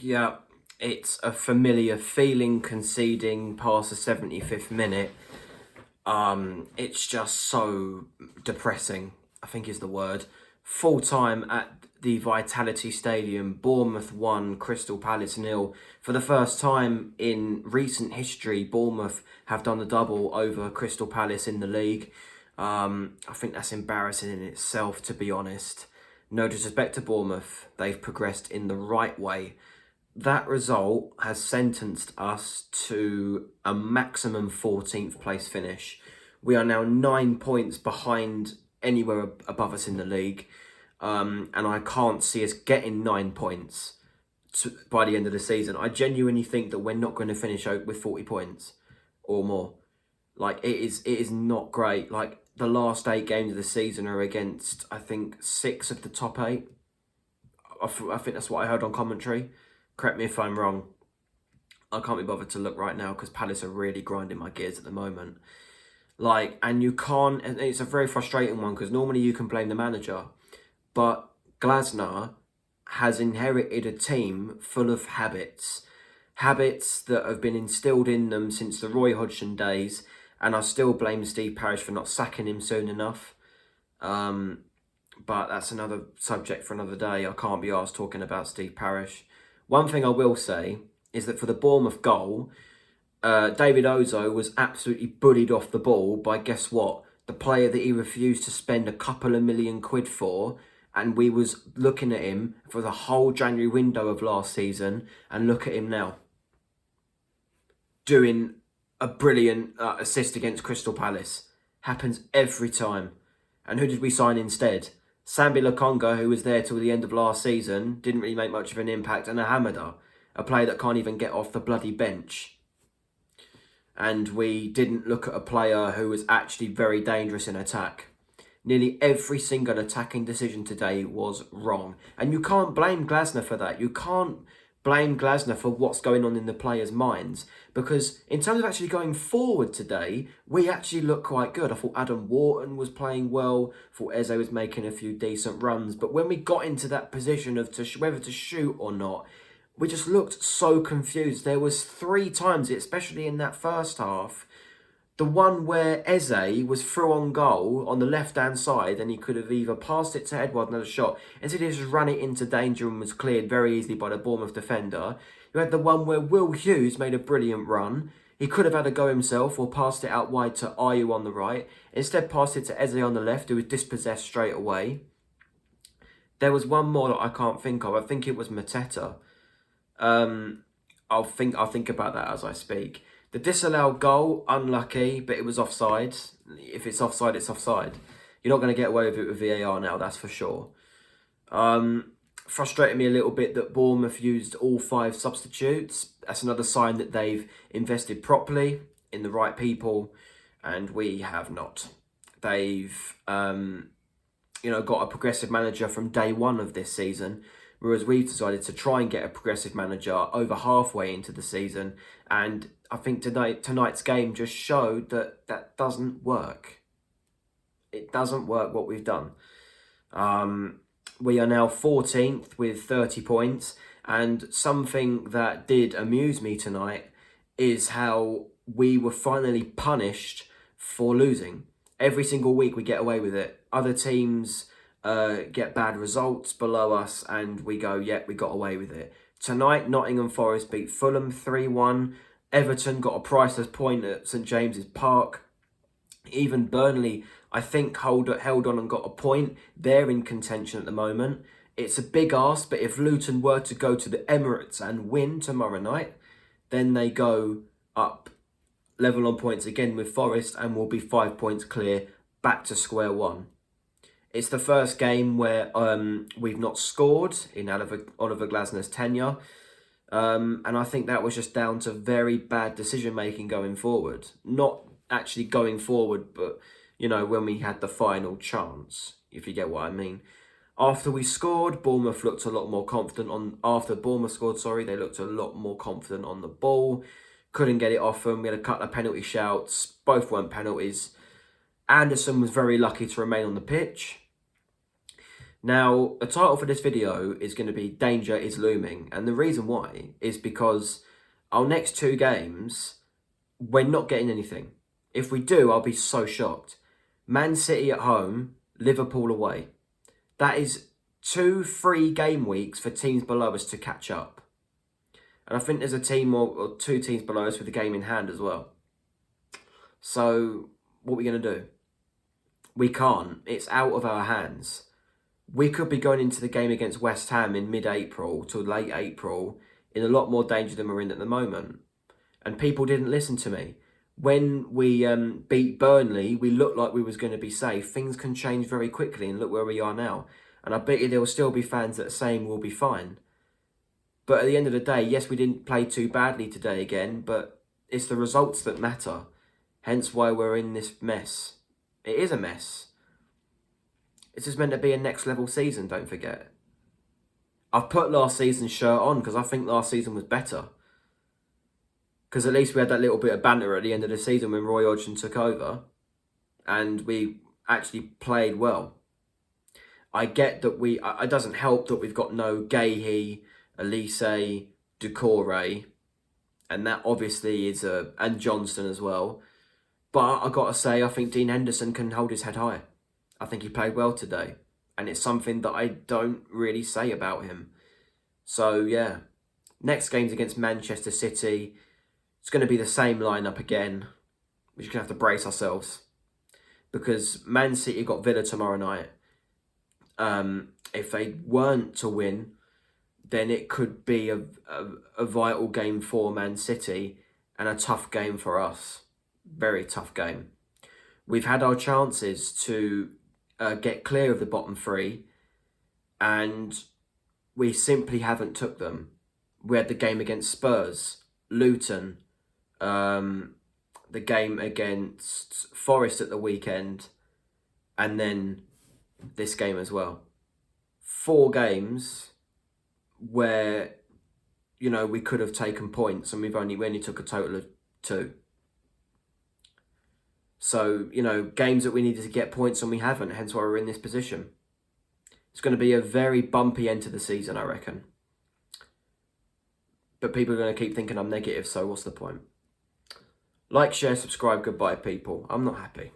Yeah, it's a familiar feeling conceding past the 75th minute. It's just so depressing, I think is the word. Full time at the Vitality Stadium, Bournemouth 1, Crystal Palace nil. For the first time in recent history, Bournemouth have done the double over Crystal Palace in the league. I think that's embarrassing in itself, to be honest. No disrespect to Bournemouth, they've progressed in the right way. That result has sentenced us to a maximum 14th place finish. We are now 9 points behind anywhere above us in the league. And I can't see us getting 9 points by the end of the season. I genuinely think that we're not going to finish out with 40 points or more. Like, it is not great. Like, the last 8 games of the season are against, I think, 6 of the top 8. I think that's what I heard on commentary. Correct me if I'm wrong. I can't be bothered to look right now because Palace are really grinding my gears at the moment. Like, and you can't, and it's a very frustrating one because normally you can blame the manager, but Glasner has inherited a team full of habits. Habits that have been instilled in them since the Roy Hodgson days, and I still blame Steve Parish for not sacking him soon enough. But that's another subject for another day. I can't be arsed talking about Steve Parish. One thing I will say is that for the Bournemouth goal, David Ozo was absolutely bullied off the ball by, guess what? The player that he refused to spend a couple of £1,000,000 for, and we was looking at him for the whole January window of last season, and look at him now. Doing a brilliant assist against Crystal Palace. Happens every time. And who did we sign instead? Sambi Lokonga, who was there till the end of last season, didn't really make much of an impact, and a Hamada, a player that can't even get off the bloody bench. And we didn't look at a player who was actually very dangerous in attack. Nearly every single attacking decision today was wrong. And you can't blame Glasner for that. You can't blame Glasner for what's going on in the players' minds. Because in terms of actually going forward today, we actually look quite good. I thought Adam Wharton was playing well. I thought Eze was making a few decent runs. But when we got into that position of whether to shoot or not, we just looked so confused. There was 3 times, especially in that first half, the one where Eze was through on goal on the left-hand side and he could have either passed it to Edward and had a shot. Instead, he just ran it into danger and was cleared very easily by the Bournemouth defender. You had the one where Will Hughes made a brilliant run. He could have had a go himself or passed it out wide to Ayew on the right. Instead, passed it to Eze on the left, who was dispossessed straight away. There was one more that I can't think of. I think it was Mateta. I'll think about that as I speak. The disallowed goal, unlucky, but it was offside. If it's offside, it's offside. You're not going to get away with it with VAR now, that's for sure. Frustrated me a little bit that Bournemouth used all 5 substitutes. That's another sign that they've invested properly in the right people, and we have not. They've, got a progressive manager from day one of this season, whereas we've decided to try and get a progressive manager over halfway into the season. And I think tonight's game just showed that that doesn't work. It doesn't work what we've done. We are now 14th with 30 points. And something that did amuse me tonight is how we were finally punished for losing. Every single week we get away with it. Other teams get bad results below us and we go, yeah, we got away with it. Tonight, Nottingham Forest beat Fulham 3-1. Everton got a priceless point at St James's Park. Even Burnley, I think, held on and got a point. They're in contention at the moment. It's a big ask, but if Luton were to go to the Emirates and win tomorrow night, then they go up level on points again with Forest and will be 5 points clear, back to square one. It's the first game where we've not scored in Oliver Glasner's tenure. And I think that was just down to very bad decision-making going forward. Not actually going forward, but, when we had the final chance, if you get what I mean. After we scored, Bournemouth looked a lot more confident after Bournemouth scored, they looked a lot more confident on the ball. Couldn't get it off them. We had a couple of penalty shouts. Both weren't penalties. Anderson was very lucky to remain on the pitch. Now, the title for this video is going to be Danger is Looming. And the reason why is because our next 2 games, we're not getting anything. If we do, I'll be so shocked. Man City at home, Liverpool away. That is 2 free game weeks for teams below us to catch up. And I think there's a team or 2 teams below us with a game in hand as well. So, what are we going to do? We can't. It's out of our hands. We could be going into the game against West Ham in mid-April to late April in a lot more danger than we're in at the moment. And people didn't listen to me. When we beat Burnley, we looked like we was going to be safe. Things can change very quickly, and look where we are now. And I bet you there will still be fans that are saying we'll be fine. But at the end of the day, yes, we didn't play too badly today again, but it's the results that matter. Hence why we're in this mess. It is a mess. It's just meant to be a next level season, don't forget. I've put last season's shirt on because I think last season was better. Because at least we had that little bit of banter at the end of the season when Roy Hodgson took over. And we actually played well. I get that it doesn't help that we've got no Gahey, Elise, Doucouré. And that obviously is and Johnston as well. But I got to say, I think Dean Henderson can hold his head high. I think he played well today. And it's something that I don't really say about him. So, yeah. Next game's against Manchester City. It's going to be the same lineup again. We're just going to have to brace ourselves. Because Man City got Villa tomorrow night. If they weren't to win, then it could be a vital game for Man City. And a tough game for us. Very tough game. We've had our chances to get clear of the bottom 3, and we simply haven't took them. We had the game against Spurs, Luton, the game against Forest at the weekend, and then this game as well. 4 games where, you know, we could have taken points, and we only took a total of 2. So, you know, games that we needed to get points and we haven't, hence why we're in this position. It's going to be a very bumpy end to the season, I reckon. But people are going to keep thinking I'm negative, so what's the point? Like, share, subscribe, goodbye, people. I'm not happy.